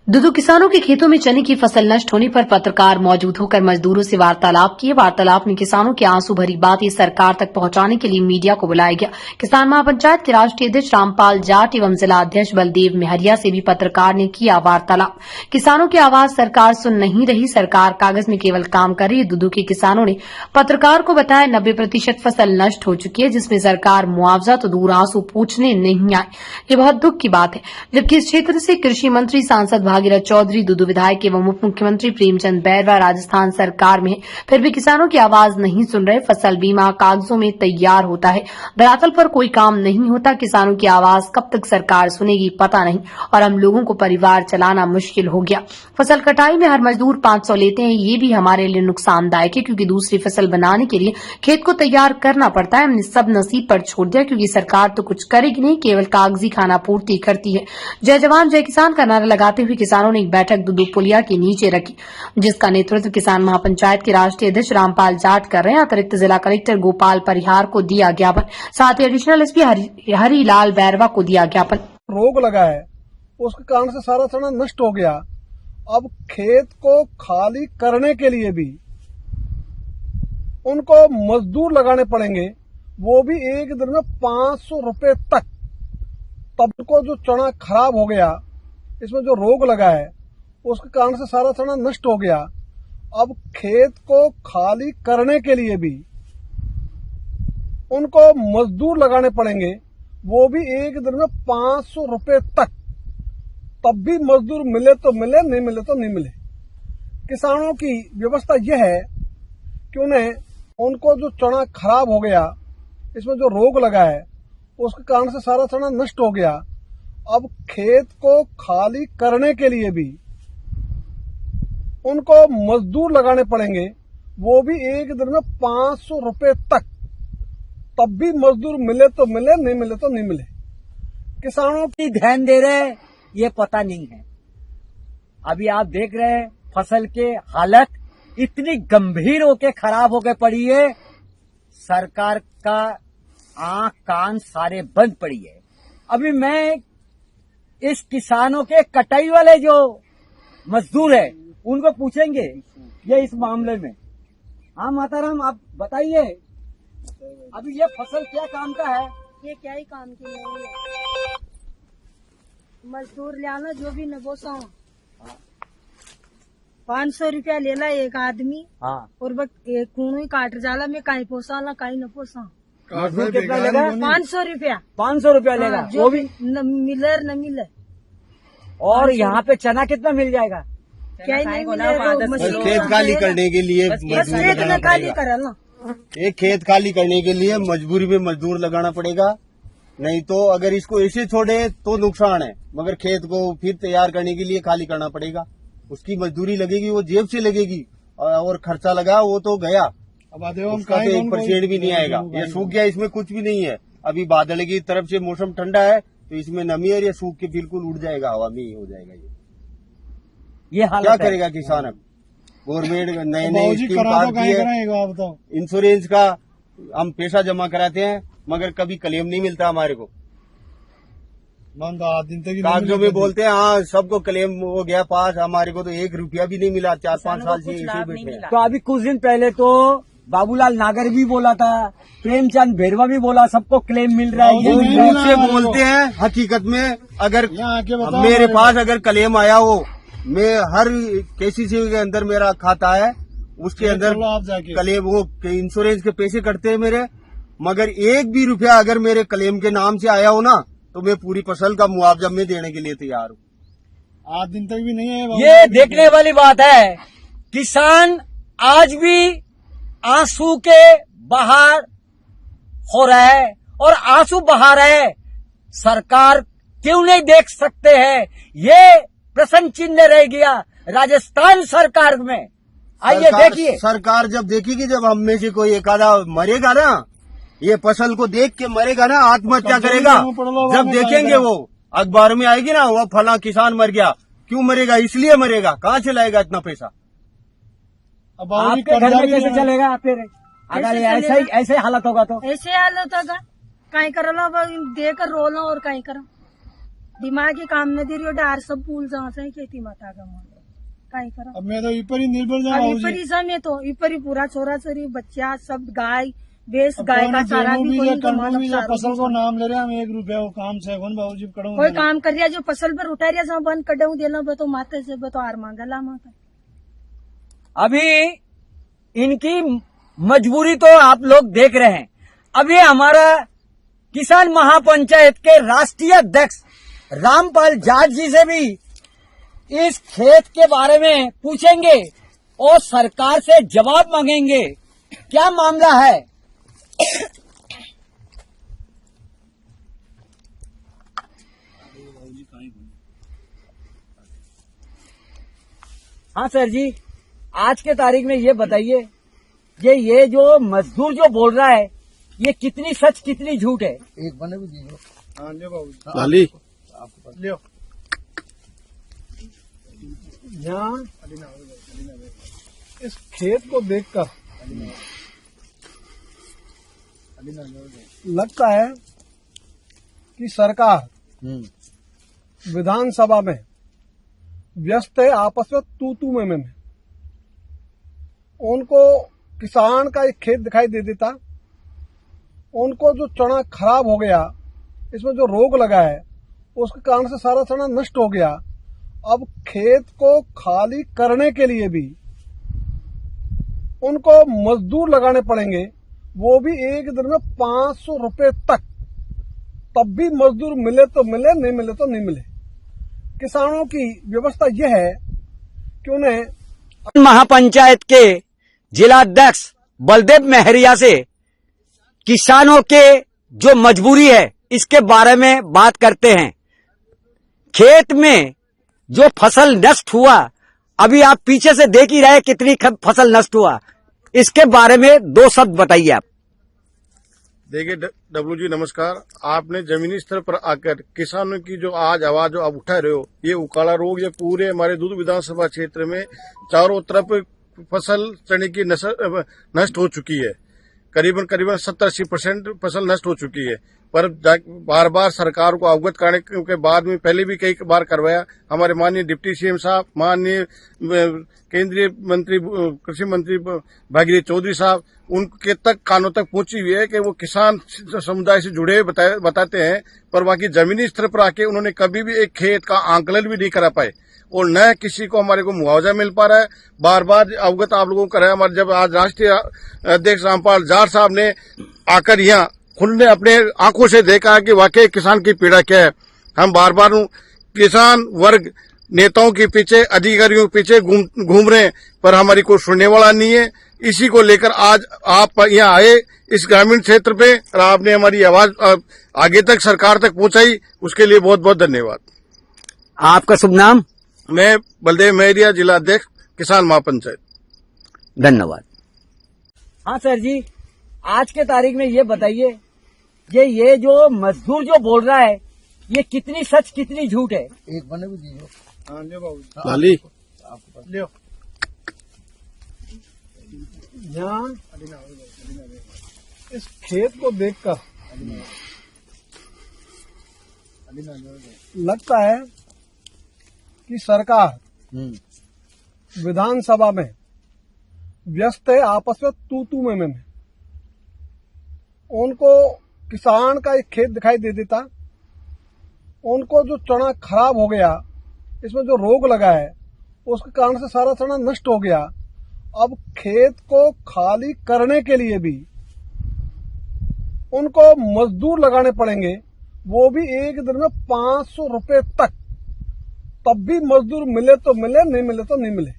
दूदू किसानों के खेतों में चने की फसल नष्ट होने पर पत्रकार मौजूद होकर मजदूरों से वार्तालाप किए। वार्तालाप में किसानों के आंसू भरी बातें सरकार तक पहुंचाने के लिए मीडिया को बुलाया गया। किसान महापंचायत के राष्ट्रीय अध्यक्ष रामपाल जाट एवं जिला अध्यक्ष बलदेव मेहरिया से भी पत्रकार ने किया वार्तालाप। किसानों की आवाज सरकार सुन नहीं रही, सरकार कागज में केवल काम कर रही है। दूदू के किसानों ने पत्रकार को बताया 90% फसल नष्ट हो चुकी है, जिसमें सरकार मुआवजा तो दूर आंसू पूछने नहीं आए। ये बहुत दुख की बात है। जबकि इस क्षेत्र से कृषि मंत्री सांसद भागीरथ चौधरी, दूदू विधायक एवं उप मुख्यमंत्री प्रेमचंद बैरवा राजस्थान सरकार में है, फिर भी किसानों की आवाज नहीं सुन रहे। फसल बीमा कागजों में तैयार होता है, धरातल पर कोई काम नहीं होता। किसानों की आवाज कब तक सरकार सुनेगी पता नहीं, और हम लोगों को परिवार चलाना मुश्किल हो गया। फसल कटाई में हर मजदूर 500 लेते हैं, ये भी हमारे लिए नुकसानदायक है, क्योंकि दूसरी फसल बनाने के लिए खेत को तैयार करना पड़ता है। हमने सब नसीब पर छोड़ दिया, क्योंकि सरकार तो कुछ करेगी नहीं, केवल कागजी खाना पूर्ति करती है। जय जवान जय किसान का नारा लगाते हुए किसानों ने एक बैठक दूदू पुलिया के नीचे रखी, जिसका नेतृत्व किसान महापंचायत के राष्ट्रीय अध्यक्ष रामपाल जाट कर रहे हैं। अतिरिक्त जिला कलेक्टर गोपाल परिहार को दिया ज्ञापन, साथ ही एडिशनल एसपी हरिलाल बैरवा को दिया ज्ञापन। रोग लगा है, उसके कारण से सारा चना नष्ट हो गया। अब खेत को खाली करने के लिए भी उनको मजदूर लगाने पड़ेंगे, वो भी एक दिन में 500 रुपए तक। तब को जो चना खराब हो गया, इसमें जो रोग लगा है, उसके कारण से सारा चना नष्ट हो गया। अब खेत को खाली करने के लिए भी उनको मजदूर लगाने पड़ेंगे, वो भी एक दिन में 500 रुपए तक। तब भी मजदूर मिले तो मिले, नहीं मिले तो नहीं मिले। किसानों की व्यवस्था यह है कि उनको जो चना खराब हो गया, इसमें जो रोग लगा है, उसके कारण से सारा चना नष्ट हो गया। अब खेत को खाली करने के लिए भी उनको मजदूर लगाने पड़ेंगे, वो भी एक दिन में 500 रुपए तक। तब भी मजदूर मिले तो मिले, नहीं मिले तो नहीं मिले। किसानों की ध्यान दे रहे ये पता नहीं है। अभी आप देख रहे हैं फसल के हालत इतनी गंभीर होके खराब होके पड़ी है, सरकार का आंख कान सारे बंद पड़ी है। अभी मैं इस किसानों के कटाई वाले जो मजदूर है उनको पूछेंगे ये इस मामले में। हाँ माताराम, आप बताइए, अभी ये फसल क्या काम का है? ये क्या ही काम की नहीं है। मजदूर लाना जो भी न बोसा 500 रुपया ले ला एक आदमी। हाँ, और कूणु काट जाला में कहीं पोसा ला कहीं न पोसा। मजदूर कितना लेगा? 500 रुपया। 500 रुपया लेगा, जो भी न मिले न मिले। और यहाँ पे चना कितना मिल जाएगा? क्या ही नहीं मिले। खेत खाली करने के लिए बस खेत न खाली करा ना। एक खेत खाली करने के लिए मजबूरी में मजदूर लगाना पड़ेगा, नहीं तो अगर इसको ऐसे छोड़े तो नुकसान है, मगर खेत को फिर तैयार करने के लिए खाली करना पड़ेगा। उसकी मजदूरी लगेगी, वो जेब से लगेगी, और खर्चा लगा वो तो गया। उसका तो 1% भी नहीं आएगा। ये सूख गया, इसमें कुछ भी नहीं है। अभी बादल की तरफ से मौसम ठंडा है, तो इसमें नमी है, ये सूख के बिल्कुल उड़ जाएगा, हवा में ही हो जाएगा। ये क्या करेगा किसान? अब गवर्नमेंट नए नए स्कीम पास की है, इंश्योरेंस का हम पैसा जमा कराते हैं, मगर कभी क्लेम नहीं मिलता हमारे को। कागजों में बोलते हैं हाँ सबको क्लेम हो गया पास, हमारे को तो 1 रुपया भी नहीं मिला। 4-5 साल से ऐसे बैठे हैं। तो अभी कुछ दिन पहले तो बाबूलाल नागर भी बोला था, प्रेमचंद बैरवा भी बोला सबको क्लेम मिल रहा है। वो मुंह से बोलते हैं, हकीकत में अगर मेरे पास अगर क्लेम आया हो, मैं हर केसीसी के अंदर मेरा खाता है, उसके अंदर क्लेम वो इंश्योरेंस के पैसे कटते हैं मेरे, मगर 1 भी रुपया अगर मेरे क्लेम के नाम से आया हो ना, तो मैं पूरी फसल का मुआवजा में देने के लिए तैयार हूँ। 8 दिन तक भी नहीं है। ये देखने वाली बात है, किसान आज भी आंसू के बहार हो रहा है, और आंसू बहा रहा है। सरकार क्यों नहीं देख सकते हैं? ये प्रश्न चिन्ह रह गया राजस्थान सरकार में। आइए देखिए, सरकार जब देखेगी, जब हम में से कोई एक आधा मरेगा ना, ये फसल को देख के मरेगा ना, आत्महत्या करेगा, जब देखेंगे वो अखबार में आएगी ना, वो फला किसान मर गया। क्यों मरेगा? इसलिए मरेगा। कहाँ से लाएगा इतना पैसा? अब आपके घर में कैसे चलेगा? फिर अगर ऐसे हालत होगा तो ऐसे हालत होगा, कहीं करो देकर रोना और कहीं करो। दिमागी काम न दे रही डार सब भूल जाओ से खेती माता का मन काई करो अब मैं तो ऊपर ही निर्भर जाऊँ अब ऊपर ही समय तो ऊपर ही पूरा छोरा छोरी बच्चा सब गाय बेस गाय का चारा भी कोई फसल को नाम ले रहे हैं हम 1 रुपया वो काम से बाबू जी करो कोई काम कर रहा जो फसल पर उठा रहा सब बंद कर देना तो माते से तो हार मांगा ला माता अभी इनकी मजबूरी तो आप लोग देख रहे हैं। अभी हमारा किसान महापंचायत के राष्ट्रीय अध्यक्ष रामपाल जाट जी से भी इस खेत के बारे में पूछेंगे और सरकार से जवाब मांगेंगे क्या मामला है। हाँ सर जी, आज के तारीख में ये बताइए ये जो मजदूर जो बोल रहा है ये कितनी सच कितनी झूठ है। एक बने भी दीजिए। हाँ लियो बाबू लाली लियो यहाँ इस खेत को देखकर लगता है कि सरकार विधानसभा में व्यस्त है आपस में तू में। उनको किसान का एक खेत दिखाई दे देता, उनको जो चना खराब हो गया, इसमें जो रोग लगा है उसके कारण से सारा चना नष्ट हो गया। अब खेत को खाली करने के लिए भी उनको मजदूर लगाने पड़ेंगे, वो भी एक दिन में 500 रुपए तक। तब भी मजदूर मिले तो मिले, नहीं मिले तो नहीं मिले। किसानों की व्यवस्था यह है कि उन्हें महापंचायत के जिलाध्यक्ष बलदेव मेहरिया से किसानों के जो मजबूरी है इसके बारे में बात करते हैं। खेत में जो फसल नष्ट हुआ, अभी आप पीछे से देख ही रहे कितनी फसल नष्ट हुआ, इसके बारे में 2 शब्द बताइए आप। देखिए डब्लू जी नमस्कार। आपने जमीनी स्तर पर आकर किसानों की जो आज आवाज जो आप उठा रहे हो, ये उकाला रोग ये पूरे हमारे दूध विधानसभा क्षेत्र में चारों तरफ फसल चने की नष्ट हो चुकी है। करीबन 70-80% फसल नष्ट हो चुकी है। पर बार बार सरकार को अवगत करने के बाद में पहले भी कई बार करवाया। हमारे माननीय डिप्टी सीएम साहब, माननीय केंद्रीय मंत्री कृषि मंत्री भागीरथ चौधरी साहब, उनके तक कानों तक पहुंची हुई है कि वो किसान समुदाय से जुड़े हुए बताते हैं, पर बाकी जमीनी स्तर पर आके उन्होंने कभी भी एक खेत का आंकलन भी नहीं करा पाए और न किसी को हमारे को मुआवजा मिल पा रहा है। बार बार अवगत आप लोगों को कराया। हमारे जब आज राष्ट्रीय अध्यक्ष रामपाल जाट साहब ने आकर यहाँ खुद ने अपने आंखों से देखा कि वाकई किसान की पीड़ा क्या है। हम बार बार किसान वर्ग नेताओं के पीछे, अधिकारियों के पीछे घूम रहे हैं, पर हमारी कोई सुनने वाला नहीं है। इसी को लेकर आज आप यहाँ आए इस ग्रामीण क्षेत्र पे और आपने हमारी आवाज आगे तक सरकार तक पहुंचाई, उसके लिए बहुत बहुत धन्यवाद। आपका शुभ नाम? मैं बलदेव मेहरिया, जिला अध्यक्ष किसान महापंचायत। धन्यवाद। हाँ सर जी, आज के तारीख में ये बताइए ये जो मजदूर जो बोल रहा है ये कितनी सच कितनी झूठ है। एक बने भी दीजिए। हाँ लियो बाबू लाली लियो यहाँ इस खेत को देखकर लगता है कि सरकार विधानसभा में व्यस्त है आपस में तू में। उनको किसान का एक खेत दिखाई दे देता, उनको जो चना खराब हो गया, इसमें जो रोग लगा है उसके कारण से सारा चना नष्ट हो गया। अब खेत को खाली करने के लिए भी उनको मजदूर लगाने पड़ेंगे, वो भी एक दिन में 500 रुपए तक। तब भी मजदूर मिले तो मिले, नहीं मिले तो नहीं मिले।